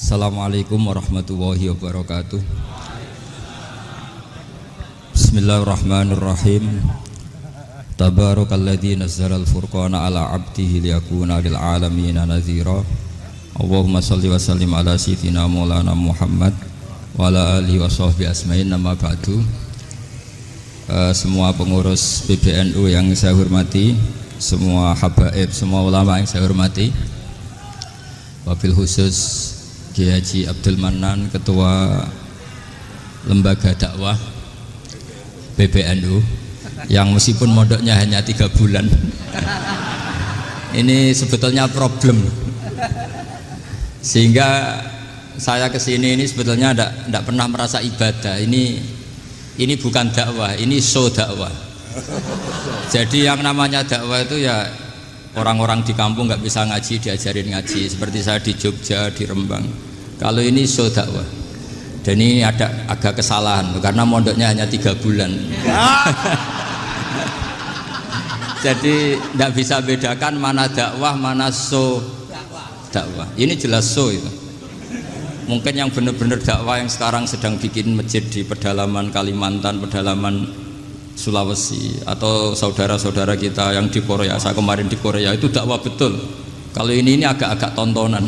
Assalamualaikum warahmatullahi wabarakatuh. Bismillahirrahmanirrahim. Tabarakalladzi nazzalal furqana ala 'abdihi liyakuna lil 'alamin nadhira. Allahumma shalli wa sallim ala sayyidina Maulana Muhammad wa ala alihi wa sahbihi asma'in. Nama ba'du. Semua pengurus PBNU yang saya hormati, semua habaib, semua ulama yang saya hormati, wabil khusus Kiai Haji Abdul Manan, Ketua Lembaga Dakwah PBNU, yang meskipun mondoknya hanya 3 bulan ini sebetulnya problem, sehingga saya kesini ini sebetulnya tidak pernah merasa ibadah. Ini bukan dakwah, ini show dakwah. Jadi yang namanya dakwah itu ya orang-orang di kampung nggak bisa ngaji, diajarin ngaji. Seperti saya di Jogja, di Rembang. Kalau ini show dakwah. Dan ini ada agak kesalahan karena mondoknya hanya 3 bulan. Jadi tidak bisa bedakan mana dakwah, mana show dakwah. Ini jelas show itu. Mungkin yang benar-benar dakwah yang sekarang sedang bikin masjid di pedalaman Kalimantan, pedalaman Sulawesi, atau saudara-saudara kita yang di Korea, saya kemarin di Korea, itu dakwah betul. Kalau ini agak-agak tontonan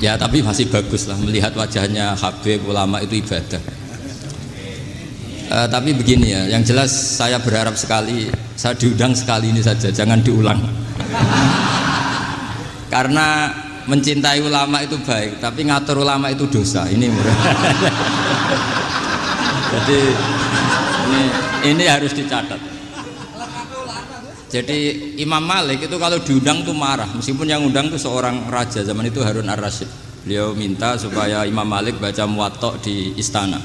ya, tapi masih bagus lah melihat wajahnya habib ulama, itu ibadah. Tapi begini ya, yang jelas saya berharap sekali, saya diundang sekali ini saja, jangan diulang. Karena mencintai ulama itu baik, tapi ngatur ulama itu dosa. Ini jadi ini harus dicatat. Jadi Imam Malik itu kalau diundang tuh marah, meskipun yang undang tuh seorang raja zaman itu, Harun ar-Rasyid. Beliau minta supaya Imam Malik baca Muwatta di istana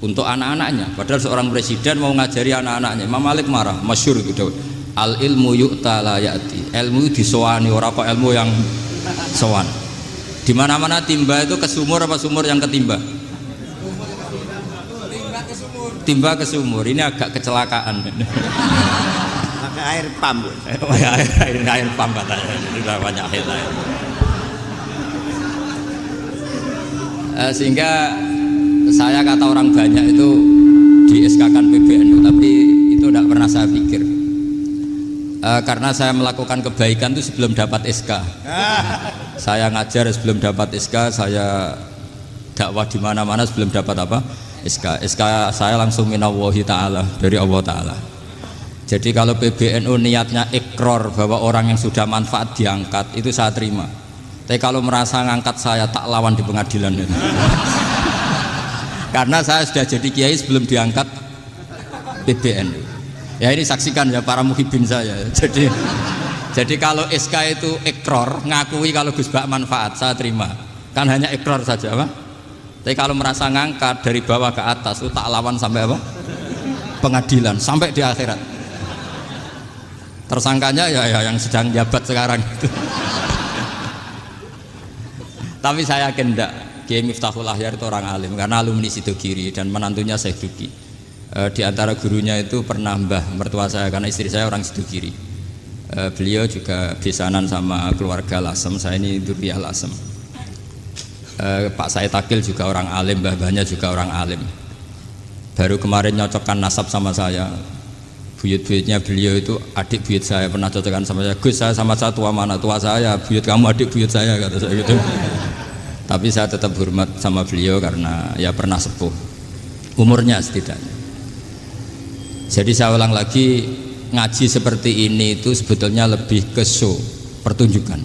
untuk anak-anaknya, padahal seorang presiden mau ngajari anak-anaknya. Imam Malik marah, masyhur itu Daud. Al ilmu yu'ta la ya'ti. Ilmu disowani, ora kok ilmu yang sowan. Di mana-mana timba itu ke sumur apa sumur yang ketimba? Timba ke sumur. Ini agak kecelakaan. Pakai air pam. Air pam katanya. Sudah banyak air. Sehingga saya kata orang banyak itu di SK-kan PBNU, tapi itu tidak pernah saya pikir. Karena saya melakukan kebaikan itu sebelum dapat SK. Saya ngajar sebelum dapat SK, saya dakwah di mana-mana sebelum dapat apa? SK. SK saya langsung minallahi ta'ala, dari Allah Ta'ala. Jadi kalau PBNU niatnya ikrar bahwa orang yang sudah manfaat diangkat, itu saya terima. Tapi kalau merasa ngangkat saya, tak lawan di pengadilan itu. Karena saya sudah jadi kiai sebelum diangkat PBNU. Ya ini saksikan ya para muhibin saya. Jadi kalau SK itu ikrar, ngakui kalau Gus Bak manfaat, saya terima. Kan hanya ikrar saja, apa? Tapi kalau merasa ngangkat dari bawah ke atas, itu tak lawan sampai apa? Pengadilan, sampai di akhirat. Tersangkanya ya yang sedang jabat sekarang itu. Tapi saya yakin enggak, Kiai Miftahul Ahyar itu orang alim, karena alumni Sidogiri dan menantunya Syekh Duki. Di antara gurunya itu pernah mbah mertua saya, karena istri saya orang Sidogiri. Beliau juga besanan sama keluarga Lasem, saya ini Duriyah Lasem. Pak Said Akil juga orang alim, mbah-mbahnya juga orang alim. Baru kemarin nyocokkan nasab sama saya. Buyut-buyutnya beliau itu adik buyut saya, pernah cocokkan sama saya. Gus, saya sama saya tua mana? Tua saya, buyut kamu adik buyut saya, kata saya gitu. Tapi saya tetap hormat sama beliau karena ya pernah sepuh umurnya setidaknya. Jadi saya ulang lagi, ngaji seperti ini itu sebetulnya lebih ke show, pertunjukan.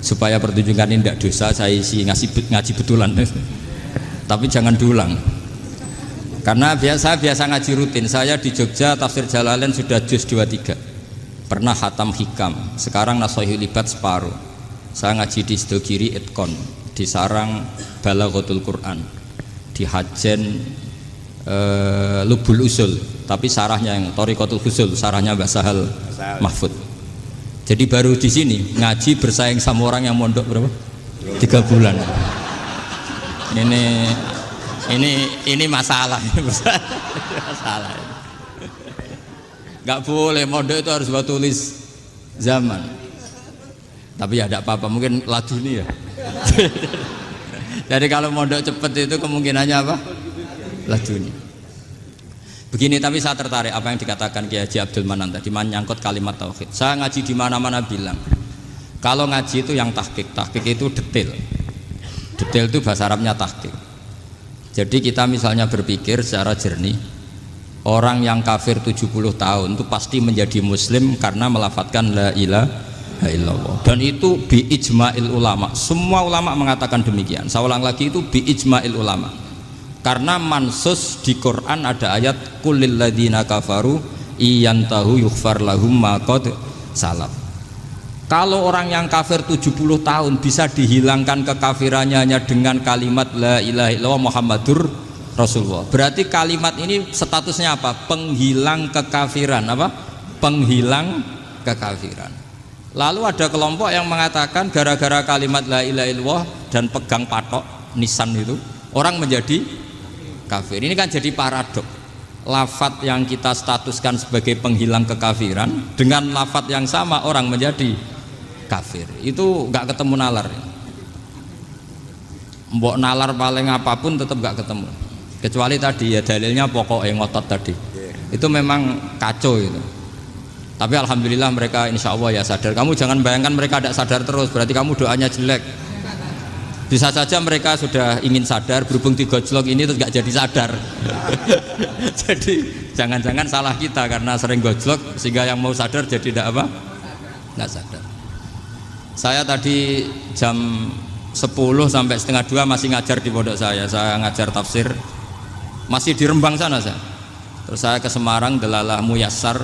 Supaya pertunjukan ini tidak dosa, saya isi ngaji betulan. Tapi jangan diulang. Karena saya biasa ngaji rutin. Saya di Jogja tafsir Jalalain sudah juz 23. Pernah khatam hikam. Sekarang Nashahul Ibad separuh. Saya ngaji di Sidogiri Itkon, di Sarang Balaghatul Quran, di Hajen Lubul Usul, tapi sarahnya yang Thariqatul Husul, sarahnya Mbah Sahal Mahfud. Jadi baru di sini ngaji bersaing sama orang yang mondok berapa? 3 bulan. Ini masalah. Masalah. Nggak boleh mondok itu harus buat tulis zaman. Tapi ya tidak apa-apa, mungkin laduni ya. Jadi kalau mondok cepet itu kemungkinannya apa? Lajunya. Begini, tapi saya tertarik apa yang dikatakan Kiai Haji Abdul Manan tadi menyangkut kalimat tauhid. Saya ngaji di mana-mana bilang, kalau ngaji itu yang tahqiq itu detail. Detail itu bahasa Arabnya tahqiq. Jadi kita misalnya berpikir secara jernih, orang yang kafir 70 tahun itu pasti menjadi muslim karena melafadzkan la ilaha illallah. Dan itu bi ijma'il ulama. Semua ulama mengatakan demikian. Saya ulang lagi, itu bi ijma'il ulama. Karena mansus di Quran ada ayat kulil ladzina kafaru iyantahu yughfar lahum ma qad salaf. Kalau orang yang kafir 70 tahun bisa dihilangkan kekafirannya hanya dengan kalimat la ilaha illallah Muhammadur Rasulullah. Berarti kalimat ini statusnya apa? Penghilang kekafiran, apa? Penghilang kekafiran. Lalu ada kelompok yang mengatakan gara-gara kalimat la ilaha illallah dan pegang patok nisan itu orang menjadi kafir. Ini kan jadi paradok. Lafat yang kita statuskan sebagai penghilang kekafiran dengan lafat yang sama orang menjadi kafir. Itu nggak ketemu nalar. Mbok nalar paling apapun tetap nggak ketemu. Kecuali tadi ya dalilnya pokok yang ngotot tadi. Itu memang kacau itu. Tapi alhamdulillah mereka insya Allah ya sadar. Kamu jangan bayangkan mereka tidak sadar terus, berarti kamu doanya jelek. Bisa saja mereka sudah ingin sadar, berhubung digojlok ini terus nggak jadi sadar. Jadi jangan-jangan salah kita karena sering gojlok sehingga yang mau sadar jadi tidak apa? Nggak sadar. Saya tadi jam 10 sampai setengah 2 masih ngajar di pondok saya ngajar tafsir. Masih di Rembang sana saya. Terus saya ke Semarang delalah muyassar.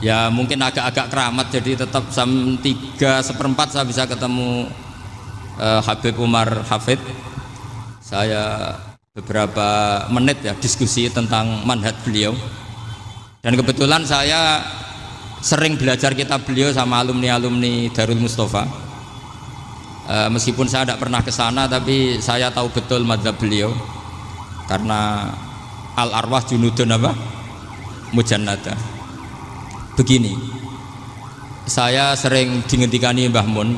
Ya mungkin agak-agak keramat, jadi tetap jam 3:04 saya bisa ketemu Habib Umar Hafid. Saya beberapa menit ya diskusi tentang manhaj beliau. Dan kebetulan saya sering belajar kitab beliau sama alumni-alumni Darul Mustafa. Meskipun saya tidak pernah ke sana, tapi saya tahu betul mazhab beliau. Karena al-arwah junudun apa? Mujannada. Begini, saya sering dingendikani Mbah Mun,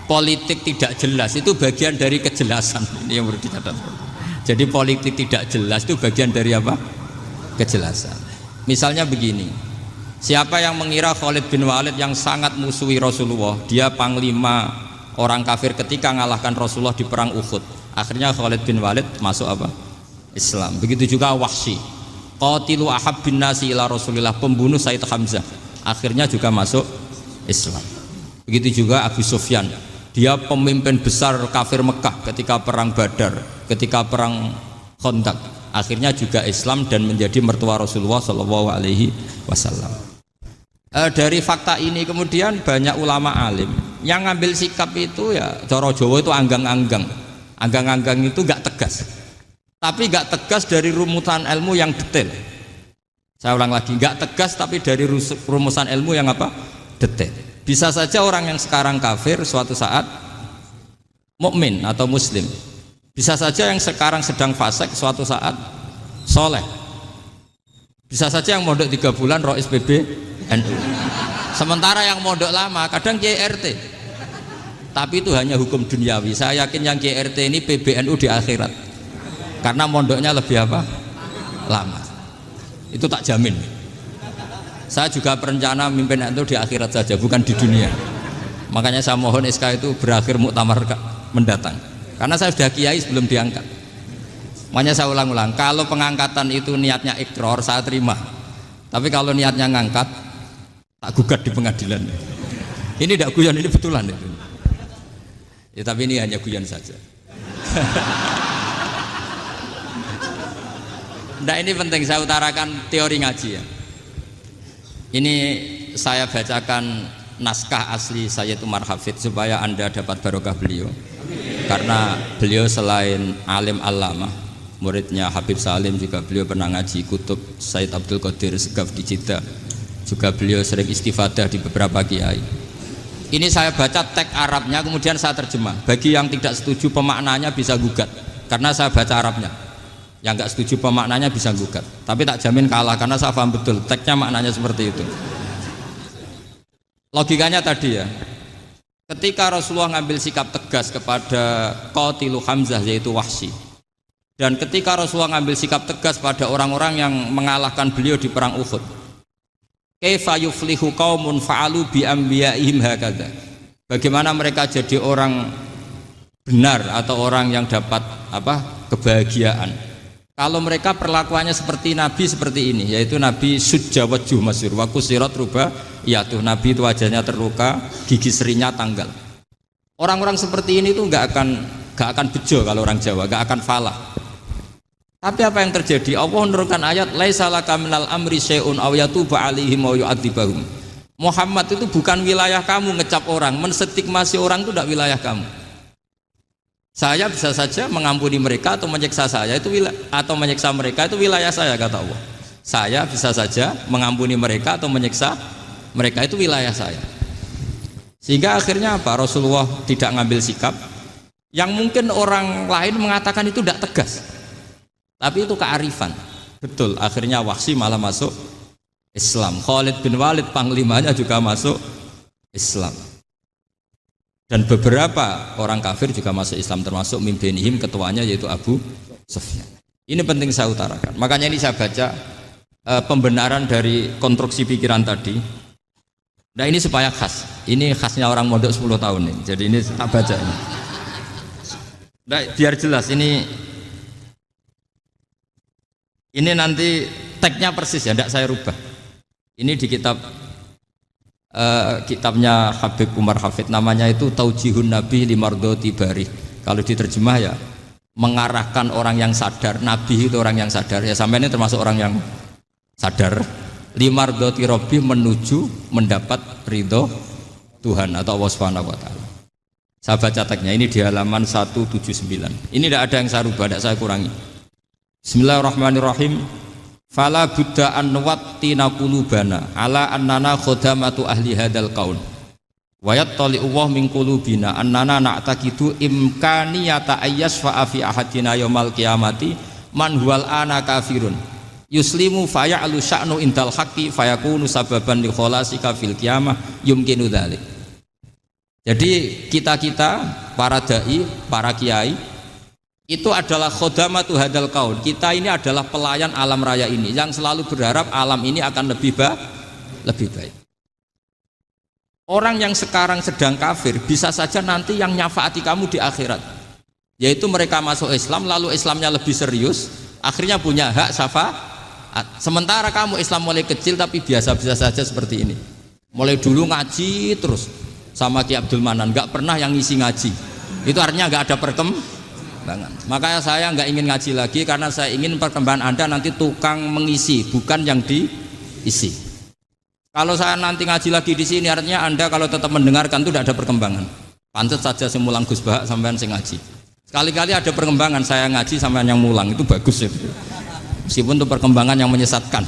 politik tidak jelas itu bagian dari kejelasan. Ini yang perlu dicatat. Jadi politik tidak jelas itu bagian dari apa? Kejelasan. Misalnya begini, siapa yang mengira Khalid bin Walid yang sangat musuhi Rasulullah, dia panglima orang kafir ketika mengalahkan Rasulullah di perang Uhud, akhirnya Khalid bin Walid masuk apa? Islam. Begitu juga Wahsy, qatilu ahabbin nasi ila Rasulillah, pembunuh Sayyid Hamzah, akhirnya juga masuk Islam. Begitu juga Abu Sufyan, dia pemimpin besar kafir Mekah ketika perang Badar, ketika perang Khandaq, akhirnya juga Islam dan menjadi mertua Rasulullah Shallallahu Alaihi Wasallam. Dari fakta ini kemudian banyak ulama alim yang ngambil sikap itu ya cara Jawa itu anggang-anggang. Anggang-anggang itu gak tegas, tapi gak tegas dari rumusan ilmu yang detail. Saya ulang lagi, gak tegas tapi dari rumusan ilmu yang apa? Detail. Bisa saja orang yang sekarang kafir suatu saat mukmin atau muslim. Bisa saja yang sekarang sedang fasik suatu saat soleh. Bisa saja yang mondok 3 bulan rois PB NU. Sementara yang mondok lama kadang Kiai RT. Tapi itu hanya hukum duniawi. Saya yakin yang Kiai RT ini PBNU di akhirat. Karena mondoknya lebih apa? Lama. Itu tak jamin. Saya juga berencana mimpin NU di akhirat saja, bukan di dunia. Makanya saya mohon SK itu berakhir muktamar mendatang. Karena saya sudah kiai sebelum diangkat. Makanya saya ulang-ulang, kalau pengangkatan itu niatnya ikrar, saya terima. Tapi kalau niatnya ngangkat, tak gugat di pengadilan. Ini tidak guyon, ini betulan itu. Ya, tapi ini hanya guyon saja. Nah, ini penting saya utarakan teori ngaji ya. Ini saya bacakan naskah asli Sayyid Umar Hafid supaya Anda dapat barokah beliau. Karena beliau selain alim allamah, muridnya Habib Salim, juga beliau pernah ngaji kutub Sayyid Abdul Qadir Segaf di Jeddah. Juga beliau sering istifadah di beberapa kiai. Ini saya baca teks Arabnya kemudian saya terjemah. Bagi yang tidak setuju pemaknanya bisa gugat, karena saya baca Arabnya. Yang nggak setuju pemaknanya bisa gugat, tapi tak jamin kalah karena saya paham betul teksnya maknanya seperti itu. Logikanya tadi ya, ketika Rasulullah ngambil sikap tegas kepada Qatilu Hamzah yaitu Wahsy, dan ketika Rasulullah ngambil sikap tegas pada orang-orang yang mengalahkan beliau di perang Uhud, kaifa yuflihu qaumun fa'alu bi anbiya'ihim hakadha, bagaimana mereka jadi orang benar atau orang yang dapat kebahagiaan kalau mereka perlakuannya seperti Nabi seperti ini, yaitu Nabi sujja wajhuh masyhur wa kusirat ruba, ya tuh Nabi itu wajahnya terluka, gigi serinya tanggal. Orang-orang seperti ini tuh nggak akan bejo kalau orang Jawa, nggak akan falah. Tapi apa yang terjadi? Allah menurunkan ayat laisa laka minal amri syai'un aw yatuba 'alaihim aw yu'adzibahum. Muhammad itu bukan wilayah kamu ngecap orang, menstigmasi orang itu tidak wilayah kamu. Saya bisa saja mengampuni mereka atau menyiksa saya itu atau menyiksa mereka itu wilayah saya, kata Allah. Saya bisa saja mengampuni mereka atau menyiksa mereka itu wilayah saya. Sehingga akhirnya apa? Rasulullah tidak ngambil sikap yang mungkin orang lain mengatakan itu tidak tegas. Tapi itu kearifan. Betul, akhirnya Wahsy malah masuk Islam. Khalid bin Walid panglimanya juga masuk Islam. Dan beberapa orang kafir juga masuk Islam, termasuk mimbenihim, ketuanya yaitu Abu Sufyan. Ini penting saya utarakan. Makanya ini saya baca pembenaran dari konstruksi pikiran tadi. Nah ini supaya khas. Ini khasnya orang mondok 10 tahun nih. Jadi ini tak baca ini. Nah, biar jelas ini nanti tagnya persis ya, tidak saya rubah. Ini di kitabnya Habib Umar Hafid, namanya itu Taujihun Nabi Limardoti Bari. Kalau diterjemah ya mengarahkan orang yang sadar. Nabi itu orang yang sadar ya, sampai ini termasuk orang yang sadar. Limardoti Robbi, menuju mendapat ridho Tuhan atau Allah Subhanahu wa Ta'ala. Saya baca tagnya ini di halaman 179. Ini tidak ada yang saya rubah, tidak saya kurangi. Bismillahirrahmanirrahim. Fala buddha an nuwattina qulubana ala annana khodamatu ahli hadal qaul wa yattali Allah min qulubina annana na'taqidu imkaniyata ayyasfa fi ahadina yaumal qiyamati man huwal ana kafirun yuslimu faya'lu sya'nu indal haqqi fayakunu sababan li kholasika fil qiyamah yumkinu dzalik. Jadi kita para dai, para kiai itu adalah khodamatu hadal kaun. Kita ini adalah pelayan alam raya ini yang selalu berharap alam ini akan lebih baik. Orang yang sekarang sedang kafir bisa saja nanti yang nyafaati kamu di akhirat, yaitu mereka masuk Islam lalu Islamnya lebih serius, akhirnya punya hak syafaat. Sementara kamu Islam mulai kecil tapi biasa-biasa saja seperti ini, mulai dulu ngaji terus sama Ki Abdul Manan, nggak pernah yang ngisi ngaji, itu artinya nggak ada perkembangan. Makanya saya nggak ingin ngaji lagi karena saya ingin perkembangan Anda nanti tukang mengisi, bukan yang diisi. Kalau saya nanti ngaji lagi di sini artinya Anda kalau tetap mendengarkan itu tidak ada perkembangan. Pantes saja semulang Gus Bahak sampean sing ngaji. Sekali-kali ada perkembangan, saya ngaji sampean yang mulang, itu bagus itu. Meskipun itu perkembangan yang menyesatkan.